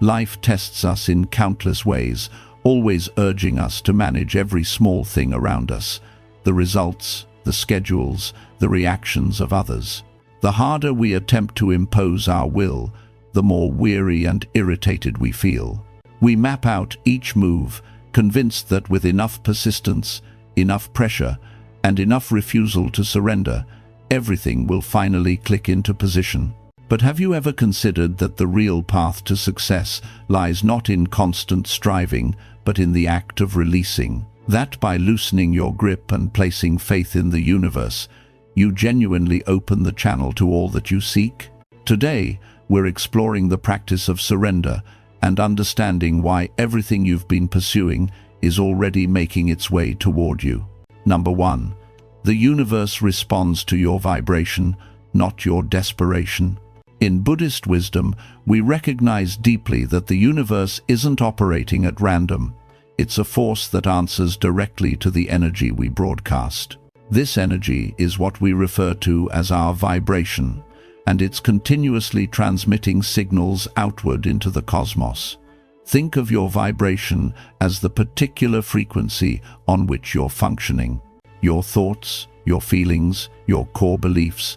Life tests us in countless ways, always urging us to manage every small thing around us, the results, the schedules, the reactions of others. The harder we attempt to impose our will, the more weary and irritated we feel. We map out each move, convinced that with enough persistence, enough pressure, and enough refusal to surrender, everything will finally click into position. But have you ever considered that the real path to success lies not in constant striving, but in the act of releasing? That by loosening your grip and placing faith in the universe, you genuinely open the channel to all that you seek? Today, we're exploring the practice of surrender and understanding why everything you've been pursuing is already making its way toward you. Number 1. The universe responds to your vibration, not your desperation. In Buddhist wisdom, we recognize deeply that the universe isn't operating at random. It's a force that answers directly to the energy we broadcast. This energy is what we refer to as our vibration, and it's continuously transmitting signals outward into the cosmos. Think of your vibration as the particular frequency on which you're functioning. Your thoughts, your feelings, your core beliefs,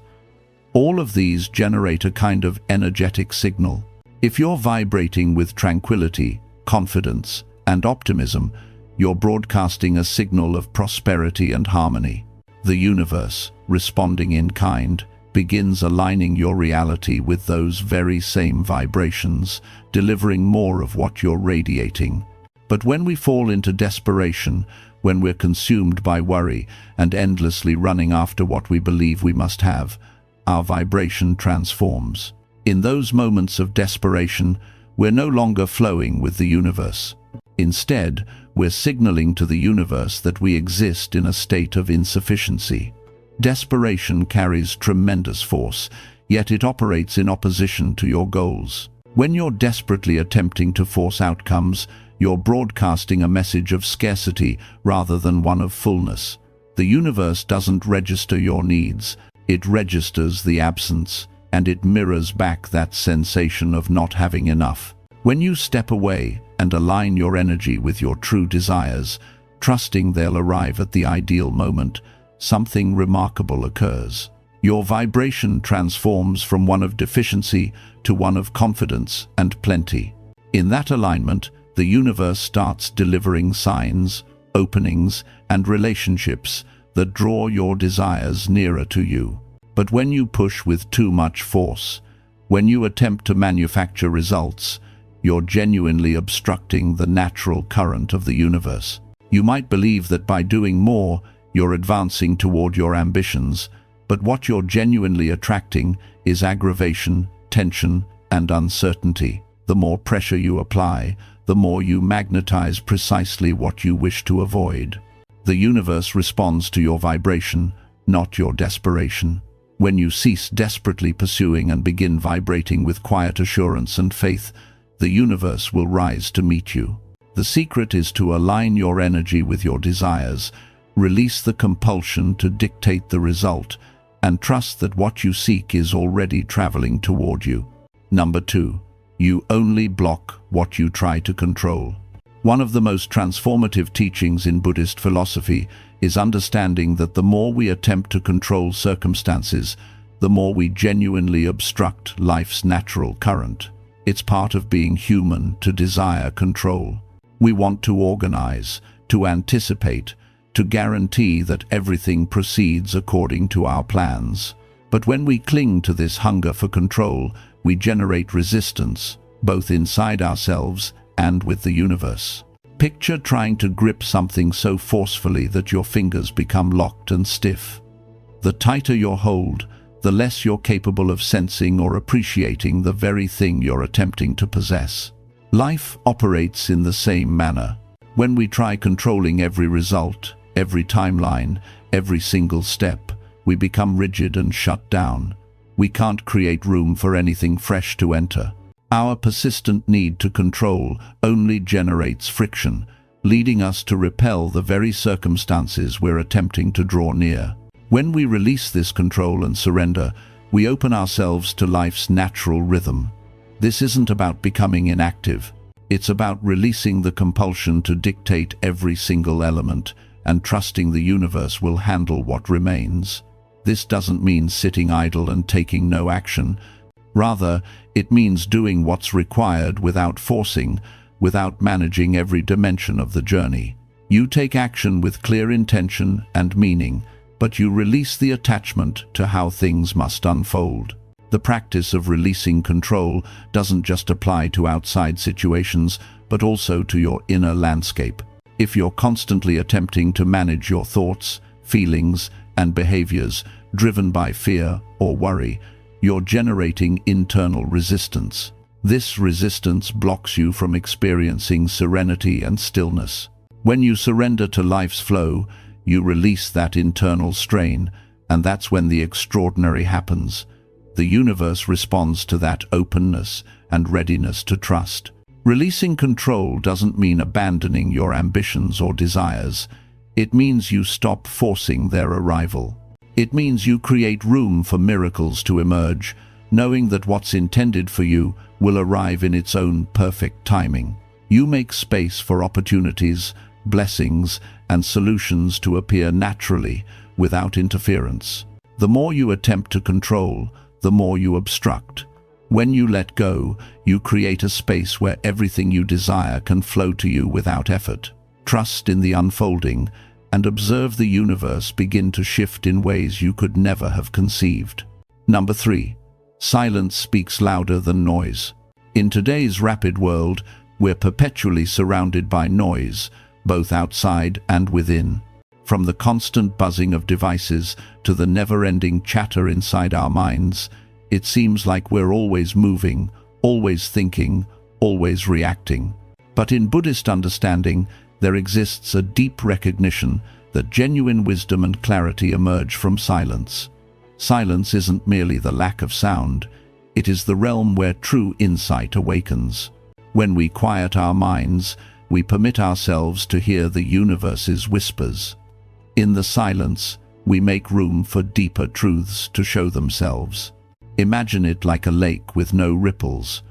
all of these generate a kind of energetic signal. If you're vibrating with tranquility, confidence, and optimism, you're broadcasting a signal of prosperity and harmony. The universe, responding in kind, begins aligning your reality with those very same vibrations, delivering more of what you're radiating. But when we fall into desperation, when we're consumed by worry and endlessly running after what we believe we must have, our vibration transforms. In those moments of desperation, we're no longer flowing with the universe. Instead, we're signaling to the universe that we exist in a state of insufficiency. Desperation carries tremendous force, yet it operates in opposition to your goals. When you're desperately attempting to force outcomes, you're broadcasting a message of scarcity rather than one of fullness. The universe doesn't register your needs. It registers the absence, and it mirrors back that sensation of not having enough. When you step away and align your energy with your true desires, trusting they'll arrive at the ideal moment, something remarkable occurs. Your vibration transforms from one of deficiency to one of confidence and plenty. In that alignment, the universe starts delivering signs, openings, and relationships that draw your desires nearer to you. But when you push with too much force, when you attempt to manufacture results, you're genuinely obstructing the natural current of the universe. You might believe that by doing more, you're advancing toward your ambitions, but what you're genuinely attracting is aggravation, tension, and uncertainty. The more pressure you apply, the more you magnetize precisely what you wish to avoid. The universe responds to your vibration, not your desperation. When you cease desperately pursuing and begin vibrating with quiet assurance and faith, the universe will rise to meet you. The secret is to align your energy with your desires, release the compulsion to dictate the result, and trust that what you seek is already traveling toward you. Number 2. You only block what you try to control. One of the most transformative teachings in Buddhist philosophy is understanding that the more we attempt to control circumstances, the more we genuinely obstruct life's natural current. It's part of being human to desire control. We want to organize, to anticipate, to guarantee that everything proceeds according to our plans. But when we cling to this hunger for control, we generate resistance, both inside ourselves and with the universe. Picture trying to grip something so forcefully that your fingers become locked and stiff. The tighter your hold, the less you're capable of sensing or appreciating the very thing you're attempting to possess. Life operates in the same manner. When we try controlling every result, every timeline, every single step, we become rigid and shut down. We can't create room for anything fresh to enter. Our persistent need to control only generates friction, leading us to repel the very circumstances we're attempting to draw near. When we release this control and surrender, we open ourselves to life's natural rhythm. This isn't about becoming inactive. It's about releasing the compulsion to dictate every single element and trusting the universe will handle what remains. This doesn't mean sitting idle and taking no action. Rather, it means doing what's required without forcing, without managing every dimension of the journey. You take action with clear intention and meaning, but you release the attachment to how things must unfold. The practice of releasing control doesn't just apply to outside situations, but also to your inner landscape. If you're constantly attempting to manage your thoughts, feelings, and behaviors driven by fear or worry, you're generating internal resistance. This resistance blocks you from experiencing serenity and stillness. When you surrender to life's flow, you release that internal strain, and that's when the extraordinary happens. The universe responds to that openness and readiness to trust. Releasing control doesn't mean abandoning your ambitions or desires. It means you stop forcing their arrival. It means you create room for miracles to emerge, knowing that what's intended for you will arrive in its own perfect timing. You make space for opportunities, blessings, and solutions to appear naturally, without interference. The more you attempt to control, the more you obstruct. When you let go, you create a space where everything you desire can flow to you without effort. Trust in the unfolding and observe the universe begin to shift in ways you could never have conceived. Number 3. Silence speaks louder than noise. In today's rapid world, we're perpetually surrounded by noise, both outside and within. From the constant buzzing of devices to the never-ending chatter inside our minds, it seems like we're always moving, always thinking, always reacting. But in Buddhist understanding, there exists a deep recognition that genuine wisdom and clarity emerge from silence. Silence isn't merely the lack of sound, it is the realm where true insight awakens. When we quiet our minds, we permit ourselves to hear the universe's whispers. In the silence, we make room for deeper truths to show themselves. Imagine it like a lake with no ripples.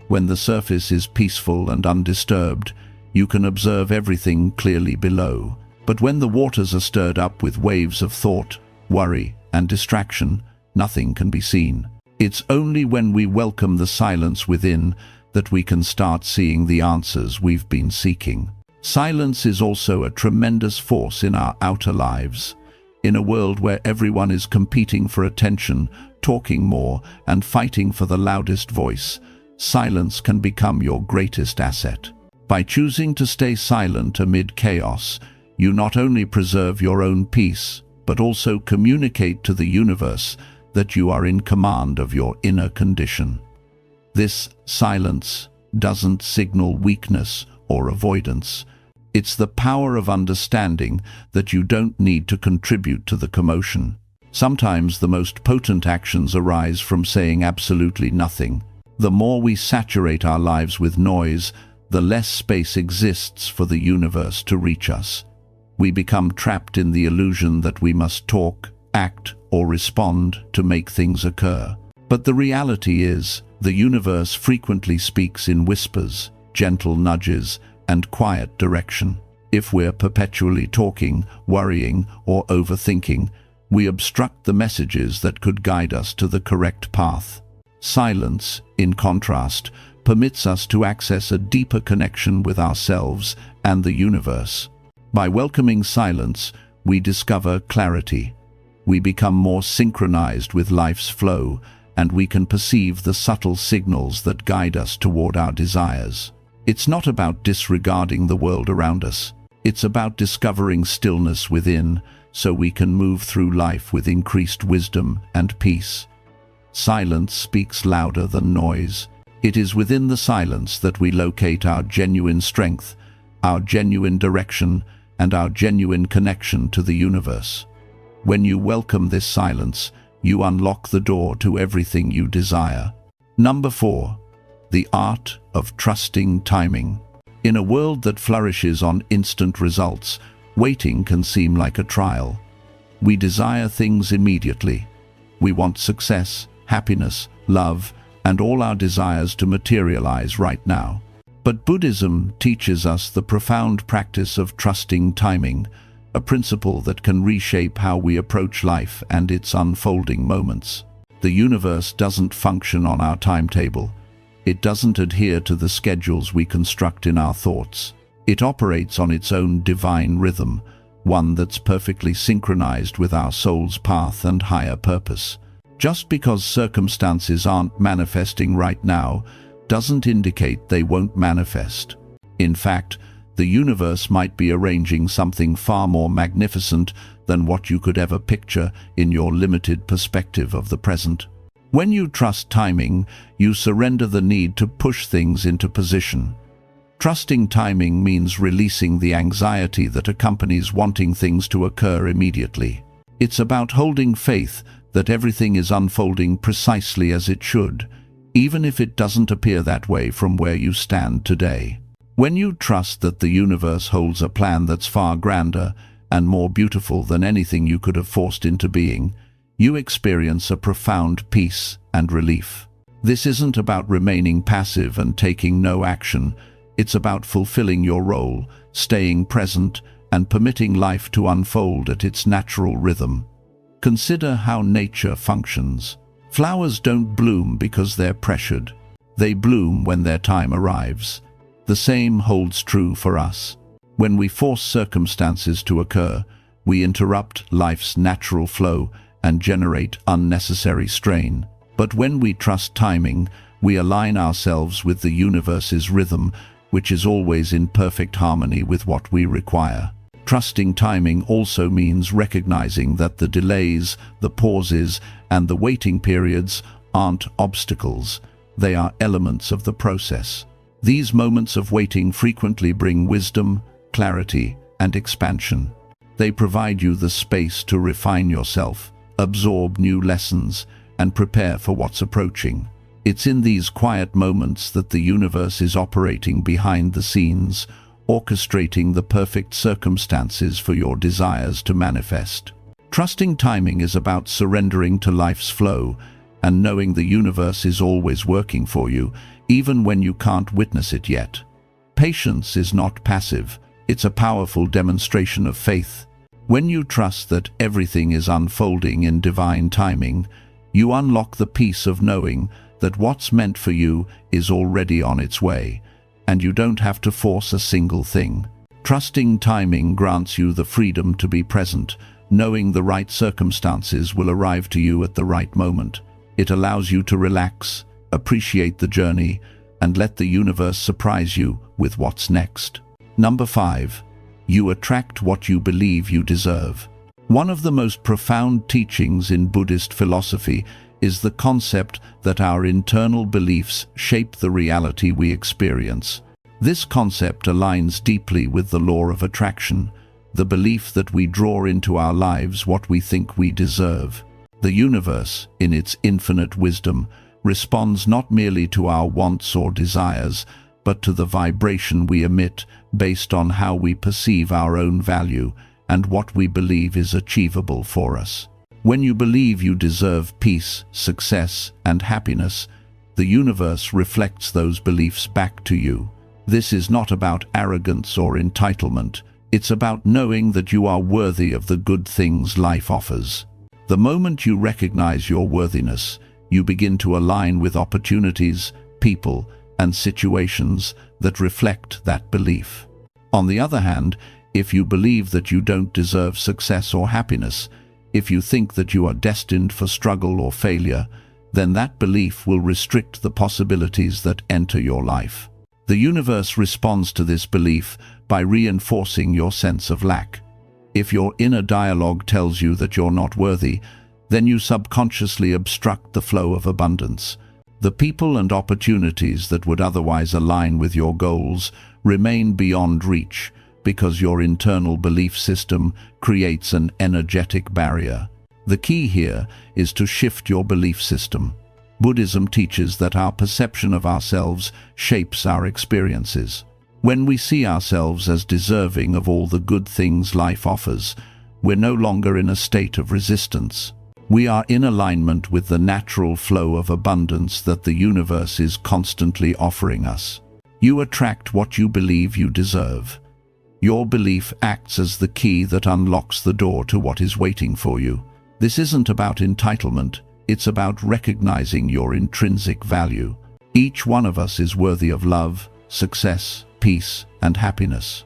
When the surface is peaceful and undisturbed, you can observe everything clearly below. But when the waters are stirred up with waves of thought, worry, and distraction, nothing can be seen. It's only when we welcome the silence within that we can start seeing the answers we've been seeking. Silence is also a tremendous force in our outer lives. In a world where everyone is competing for attention, talking more, and fighting for the loudest voice, silence can become your greatest asset. By choosing to stay silent amid chaos, you not only preserve your own peace, but also communicate to the universe that you are in command of your inner condition. This silence doesn't signal weakness or avoidance. It's the power of understanding that you don't need to contribute to the commotion. Sometimes the most potent actions arise from saying absolutely nothing. The more we saturate our lives with noise, the less space exists for the universe to reach us. We become trapped in the illusion that we must talk, act, or respond to make things occur. But the reality is, the universe frequently speaks in whispers, gentle nudges, and quiet direction. If we're perpetually talking, worrying, or overthinking, we obstruct the messages that could guide us to the correct path. Silence, in contrast, permits us to access a deeper connection with ourselves and the universe. By welcoming silence, we discover clarity. We become more synchronized with life's flow, and we can perceive the subtle signals that guide us toward our desires. It's not about disregarding the world around us. It's about discovering stillness within, so we can move through life with increased wisdom and peace. Silence speaks louder than noise. It is within the silence that we locate our genuine strength, our genuine direction, and our genuine connection to the universe. When you welcome this silence, you unlock the door to everything you desire. Number 4. The art of trusting timing. In a world that flourishes on instant results, waiting can seem like a trial. We desire things immediately. We want success, happiness, love, and all our desires to materialize right now. But Buddhism teaches us the profound practice of trusting timing, a principle that can reshape how we approach life and its unfolding moments. The universe doesn't function on our timetable. It doesn't adhere to the schedules we construct in our thoughts. It operates on its own divine rhythm, one that's perfectly synchronized with our soul's path and higher purpose. Just because circumstances aren't manifesting right now doesn't indicate they won't manifest. In fact, the universe might be arranging something far more magnificent than what you could ever picture in your limited perspective of the present. When you trust timing, you surrender the need to push things into position. Trusting timing means releasing the anxiety that accompanies wanting things to occur immediately. It's about holding faith that everything is unfolding precisely as it should, even if it doesn't appear that way from where you stand today. When you trust that the universe holds a plan that's far grander and more beautiful than anything you could have forced into being, you experience a profound peace and relief. This isn't about remaining passive and taking no action. It's about fulfilling your role, staying present, and permitting life to unfold at its natural rhythm. Consider how nature functions. Flowers don't bloom because they're pressured. They bloom when their time arrives. The same holds true for us. When we force circumstances to occur, we interrupt life's natural flow and generate unnecessary strain. But when we trust timing, we align ourselves with the universe's rhythm, which is always in perfect harmony with what we require. Trusting timing also means recognizing that the delays, the pauses, and the waiting periods aren't obstacles. They are elements of the process. These moments of waiting frequently bring wisdom, clarity, and expansion. They provide you the space to refine yourself, absorb new lessons, and prepare for what's approaching. It's in these quiet moments that the universe is operating behind the scenes, orchestrating the perfect circumstances for your desires to manifest. Trusting timing is about surrendering to life's flow and knowing the universe is always working for you, even when you can't witness it yet. Patience is not passive, it's a powerful demonstration of faith. When you trust that everything is unfolding in divine timing, you unlock the peace of knowing that what's meant for you is already on its way, and you don't have to force a single thing. Trusting timing grants you the freedom to be present, knowing the right circumstances will arrive to you at the right moment. It allows you to relax, appreciate the journey, and let the universe surprise you with what's next. Number 5. You attract what you believe you deserve. One of the most profound teachings in Buddhist philosophy is the concept that our internal beliefs shape the reality we experience. This concept aligns deeply with the law of attraction, the belief that we draw into our lives what we think we deserve. The universe, in its infinite wisdom, responds not merely to our wants or desires, but to the vibration we emit based on how we perceive our own value and what we believe is achievable for us. When you believe you deserve peace, success, and happiness, the universe reflects those beliefs back to you. This is not about arrogance or entitlement. It's about knowing that you are worthy of the good things life offers. The moment you recognize your worthiness, you begin to align with opportunities, people, and situations that reflect that belief. On the other hand, if you believe that you don't deserve success or happiness, if you think that you are destined for struggle or failure, then that belief will restrict the possibilities that enter your life. The universe responds to this belief by reinforcing your sense of lack. If your inner dialogue tells you that you're not worthy, then you subconsciously obstruct the flow of abundance. The people and opportunities that would otherwise align with your goals remain beyond reach because your internal belief system creates an energetic barrier. The key here is to shift your belief system. Buddhism teaches that our perception of ourselves shapes our experiences. When we see ourselves as deserving of all the good things life offers, we're no longer in a state of resistance. We are in alignment with the natural flow of abundance that the universe is constantly offering us. You attract what you believe you deserve. Your belief acts as the key that unlocks the door to what is waiting for you. This isn't about entitlement, it's about recognizing your intrinsic value. Each one of us is worthy of love, success, peace, and happiness.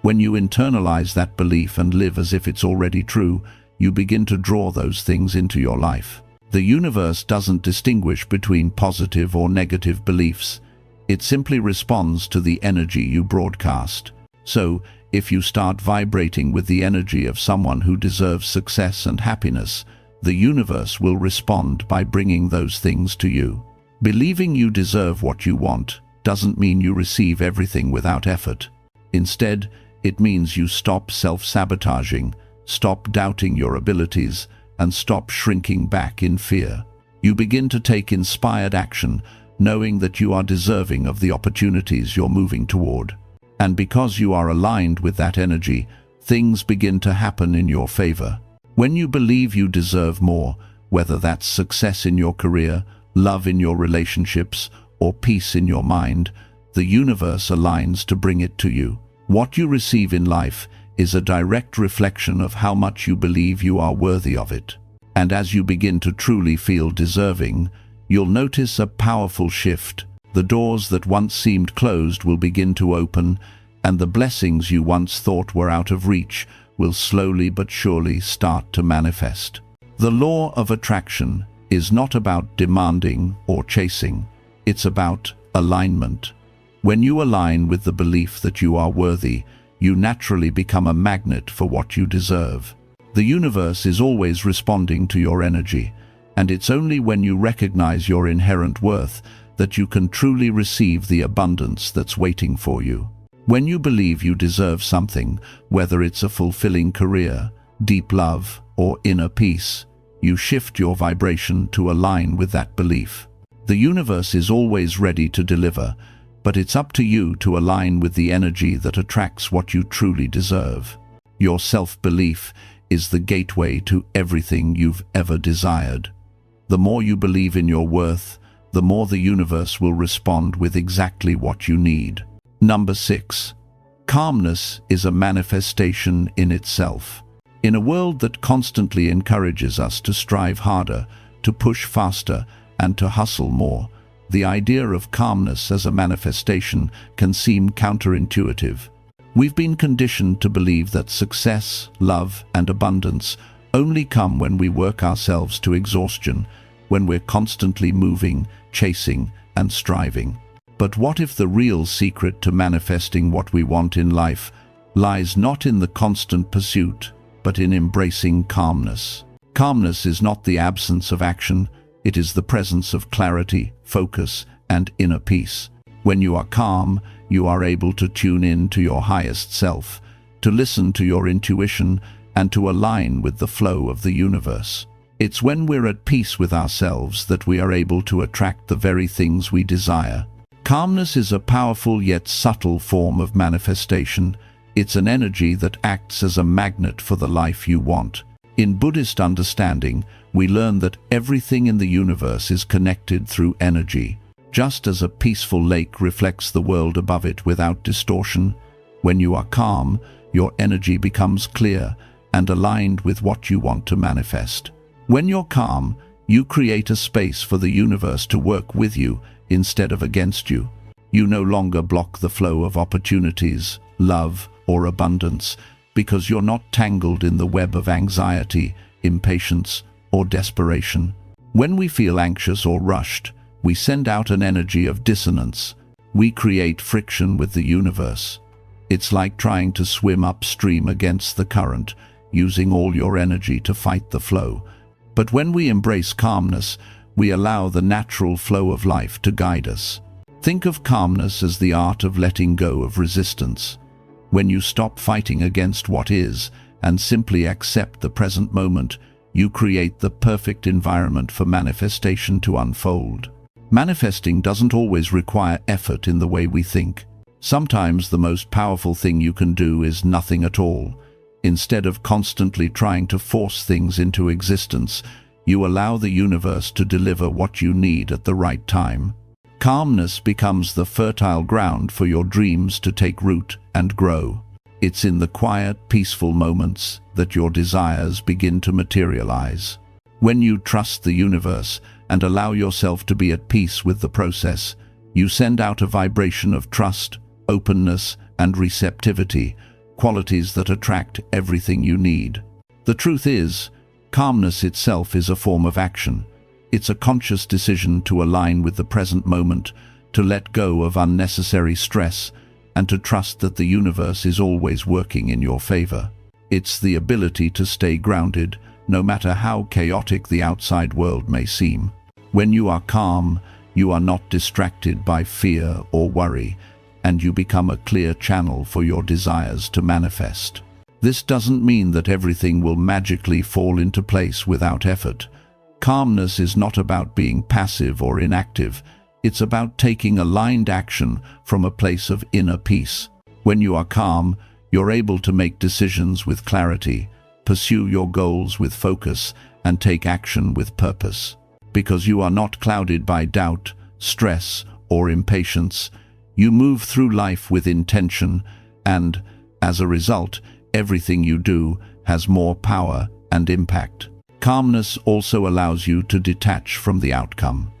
When you internalize that belief and live as if it's already true, you begin to draw those things into your life. The universe doesn't distinguish between positive or negative beliefs. It simply responds to the energy you broadcast. So, if you start vibrating with the energy of someone who deserves success and happiness, the universe will respond by bringing those things to you. Believing you deserve what you want doesn't mean you receive everything without effort. Instead, it means you stop self-sabotaging, stop doubting your abilities, and stop shrinking back in fear. You begin to take inspired action, knowing that you are deserving of the opportunities you're moving toward. And because you are aligned with that energy, things begin to happen in your favor. When you believe you deserve more, whether that's success in your career, love in your relationships, or peace in your mind, the universe aligns to bring it to you. What you receive in life is a direct reflection of how much you believe you are worthy of it. And as you begin to truly feel deserving, you'll notice a powerful shift. The doors that once seemed closed will begin to open, and the blessings you once thought were out of reach will slowly but surely start to manifest. The law of attraction is not about demanding or chasing. It's about alignment. When you align with the belief that you are worthy, you naturally become a magnet for what you deserve. The universe is always responding to your energy, and it's only when you recognize your inherent worth that you can truly receive the abundance that's waiting for you. When you believe you deserve something, whether it's a fulfilling career, deep love, or inner peace, you shift your vibration to align with that belief. The universe is always ready to deliver, but it's up to you to align with the energy that attracts what you truly deserve. Your self-belief is the gateway to everything you've ever desired. The more you believe in your worth, the more the universe will respond with exactly what you need. Number 6. Calmness is a manifestation in itself. In a world that constantly encourages us to strive harder, to push faster, and to hustle more, the idea of calmness as a manifestation can seem counterintuitive. We've been conditioned to believe that success, love, and abundance only come when we work ourselves to exhaustion, when we're constantly moving, chasing, and striving. But what if the real secret to manifesting what we want in life lies not in the constant pursuit, but in embracing calmness? Calmness is not the absence of action, it is the presence of clarity, focus, and inner peace. When you are calm, you are able to tune in to your highest self, to listen to your intuition, and to align with the flow of the universe. It's when we're at peace with ourselves that we are able to attract the very things we desire. Calmness is a powerful yet subtle form of manifestation. It's an energy that acts as a magnet for the life you want. In Buddhist understanding, we learn that everything in the universe is connected through energy. Just as a peaceful lake reflects the world above it without distortion, when you are calm, your energy becomes clear and aligned with what you want to manifest. When you're calm, you create a space for the universe to work with you instead of against you. You no longer block the flow of opportunities, love, or abundance because you're not tangled in the web of anxiety, impatience, or desperation. When we feel anxious or rushed, we send out an energy of dissonance. We create friction with the universe. It's like trying to swim upstream against the current, using all your energy to fight the flow. But when we embrace calmness, we allow the natural flow of life to guide us. Think of calmness as the art of letting go of resistance. When you stop fighting against what is and simply accept the present moment, you create the perfect environment for manifestation to unfold. Manifesting doesn't always require effort in the way we think. Sometimes the most powerful thing you can do is nothing at all. Instead of constantly trying to force things into existence, You allow the universe to deliver what you need at the right time. Calmness becomes the fertile ground for your dreams to take root and grow. It's in the quiet, peaceful moments that your desires begin to materialize. When you trust the universe and allow yourself to be at peace with the process, you send out a vibration of trust, openness, and receptivity, qualities that attract everything you need. The truth is, calmness itself is a form of action. It's a conscious decision to align with the present moment, to let go of unnecessary stress, and to trust that the universe is always working in your favor. It's the ability to stay grounded, no matter how chaotic the outside world may seem. When you are calm, you are not distracted by fear or worry, and you become a clear channel for your desires to manifest. This doesn't mean that everything will magically fall into place without effort. Calmness is not about being passive or inactive. It's about taking aligned action from a place of inner peace. When you are calm, you're able to make decisions with clarity, pursue your goals with focus, and take action with purpose. Because you are not clouded by doubt, stress, or impatience, you move through life with intention, and, as a result, everything you do has more power and impact. Calmness also allows you to detach from the outcome.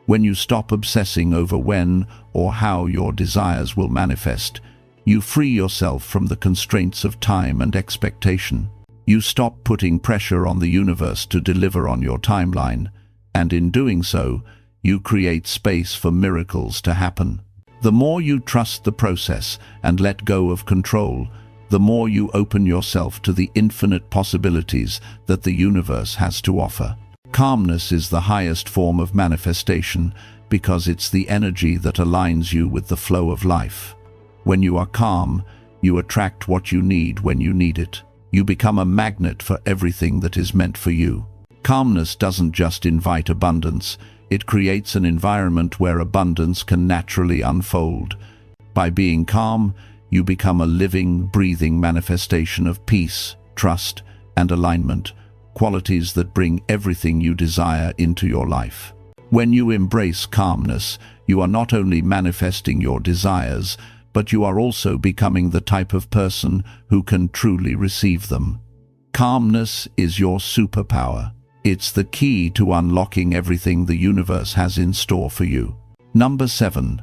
When you stop obsessing over when or how your desires will manifest, you free yourself from the constraints of time and expectation. You stop putting pressure on the universe to deliver on your timeline, and in doing so, you create space for miracles to happen. The more you trust the process and let go of control, the more you open yourself to the infinite possibilities that the universe has to offer. Calmness is the highest form of manifestation because it's the energy that aligns you with the flow of life. When you are calm, you attract what you need when you need it. You become a magnet for everything that is meant for you. Calmness doesn't just invite abundance, it creates an environment where abundance can naturally unfold. By being calm, you become a living, breathing manifestation of peace, trust, and alignment, qualities that bring everything you desire into your life. When you embrace calmness, you are not only manifesting your desires, but you are also becoming the type of person who can truly receive them. Calmness is your superpower. It's the key to unlocking everything the universe has in store for you. Number 7.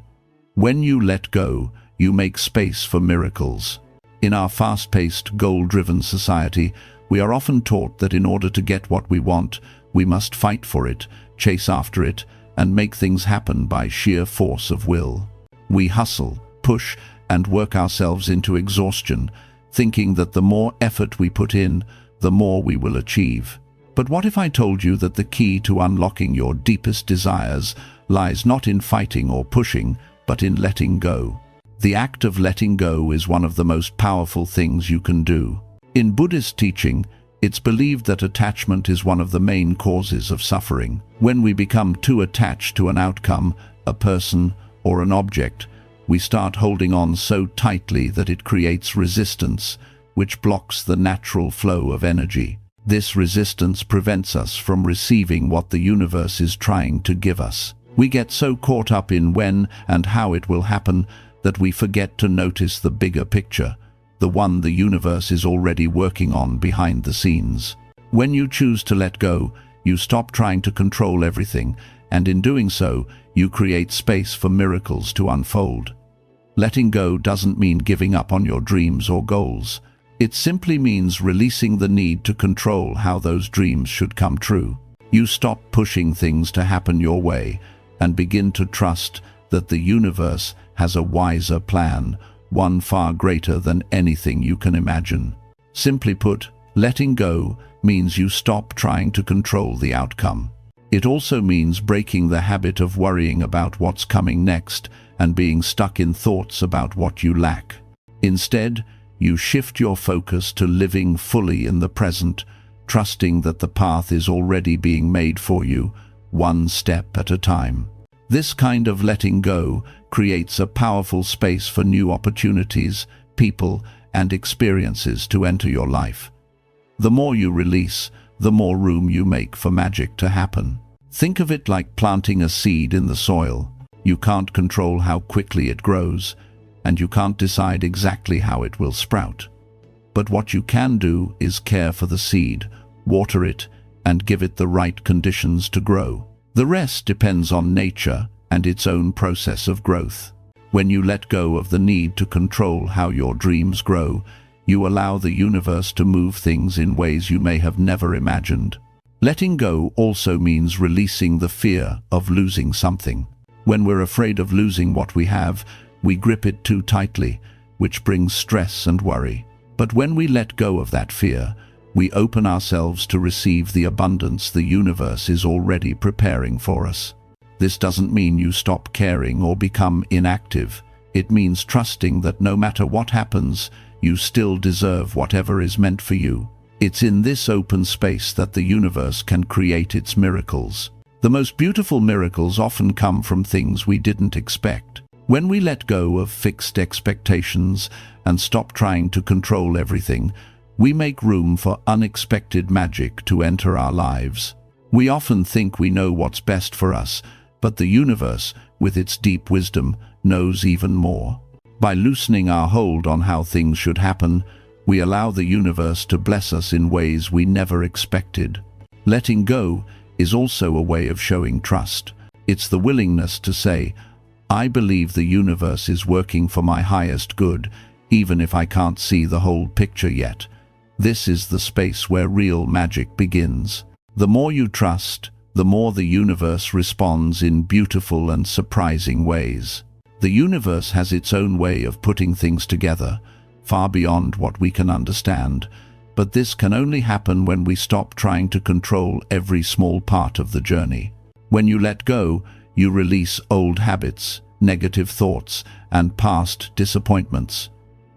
When you let go, you make space for miracles. In our fast-paced, goal-driven society, we are often taught that in order to get what we want, we must fight for it, chase after it, and make things happen by sheer force of will. We hustle, push, and work ourselves into exhaustion, thinking that the more effort we put in, the more we will achieve. But what if I told you that the key to unlocking your deepest desires lies not in fighting or pushing, but in letting go? The act of letting go is one of the most powerful things you can do. In Buddhist teaching, it's believed that attachment is one of the main causes of suffering. When we become too attached to an outcome, a person, or an object, we start holding on so tightly that it creates resistance, which blocks the natural flow of energy. This resistance prevents us from receiving what the universe is trying to give us. We get so caught up in when and how it will happen that we forget to notice the bigger picture, the one the universe is already working on behind the scenes. When you choose to let go, you stop trying to control everything, and in doing so, you create space for miracles to unfold. Letting go doesn't mean giving up on your dreams or goals. It simply means releasing the need to control how those dreams should come true. You stop pushing things to happen your way and begin to trust that the universe has a wiser plan, one far greater than anything you can imagine. Simply put, letting go means you stop trying to control the outcome. It also means breaking the habit of worrying about what's coming next and being stuck in thoughts about what you lack. Instead, you shift your focus to living fully in the present, trusting that the path is already being made for you, one step at a time. This kind of letting go creates a powerful space for new opportunities, people, and experiences to enter your life. The more you release, the more room you make for magic to happen. Think of it like planting a seed in the soil. You can't control how quickly it grows, and you can't decide exactly how it will sprout. But what you can do is care for the seed, water it, and give it the right conditions to grow. The rest depends on nature and its own process of growth. When you let go of the need to control how your dreams grow, you allow the universe to move things in ways you may have never imagined. Letting go also means releasing the fear of losing something. When we're afraid of losing what we have, we grip it too tightly, which brings stress and worry. But when we let go of that fear, we open ourselves to receive the abundance the universe is already preparing for us. This doesn't mean you stop caring or become inactive. It means trusting that no matter what happens, you still deserve whatever is meant for you. It's in this open space that the universe can create its miracles. The most beautiful miracles often come from things we didn't expect. When we let go of fixed expectations and stop trying to control everything, we make room for unexpected magic to enter our lives. We often think we know what's best for us, but the universe, with its deep wisdom, knows even more. By loosening our hold on how things should happen, we allow the universe to bless us in ways we never expected. Letting go is also a way of showing trust. It's the willingness to say, I believe the universe is working for my highest good, even if I can't see the whole picture yet. This is the space where real magic begins. The more you trust, the more the universe responds in beautiful and surprising ways. The universe has its own way of putting things together, far beyond what we can understand, but this can only happen when we stop trying to control every small part of the journey. When you let go, you release old habits, negative thoughts, and past disappointments.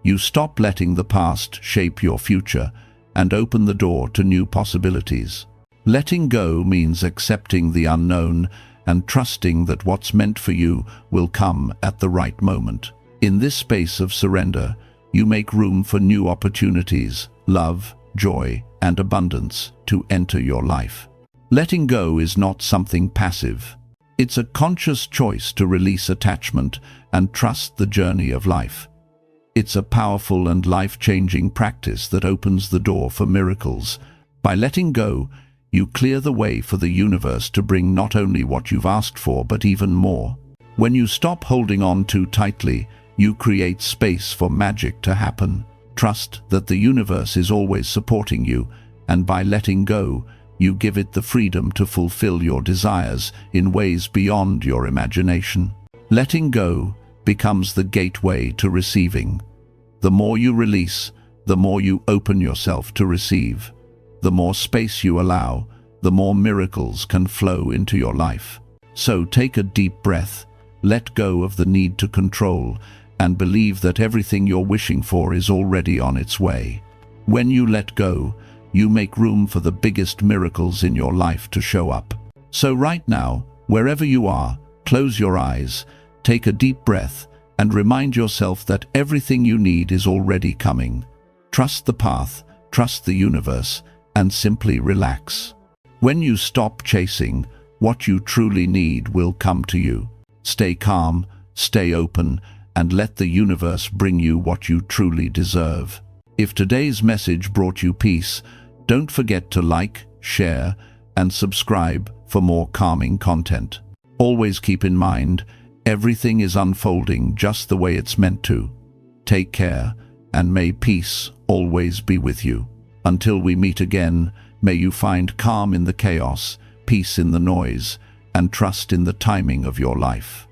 You stop letting the past shape your future and open the door to new possibilities. Letting go means accepting the unknown and trusting that what's meant for you will come at the right moment. In this space of surrender, you make room for new opportunities, love, joy, and abundance to enter your life. Letting go is not something passive. It's a conscious choice to release attachment and trust the journey of life. It's a powerful and life-changing practice that opens the door for miracles. By letting go, you clear the way for the universe to bring not only what you've asked for, but even more. When you stop holding on too tightly, you create space for magic to happen. Trust that the universe is always supporting you, and by letting go, you give it the freedom to fulfill your desires in ways beyond your imagination. Letting go becomes the gateway to receiving. The more you release, the more you open yourself to receive. The more space you allow, the more miracles can flow into your life. So take a deep breath, let go of the need to control, and believe that everything you're wishing for is already on its way. When you let go, you make room for the biggest miracles in your life to show up. So right now, wherever you are, close your eyes, take a deep breath, and remind yourself that everything you need is already coming. Trust the path, trust the universe, and simply relax. When you stop chasing, what you truly need will come to you. Stay calm, stay open, and let the universe bring you what you truly deserve. If today's message brought you peace, don't forget to like, share, and subscribe for more calming content. Always keep in mind, everything is unfolding just the way it's meant to. Take care, and may peace always be with you. Until we meet again, may you find calm in the chaos, peace in the noise, and trust in the timing of your life.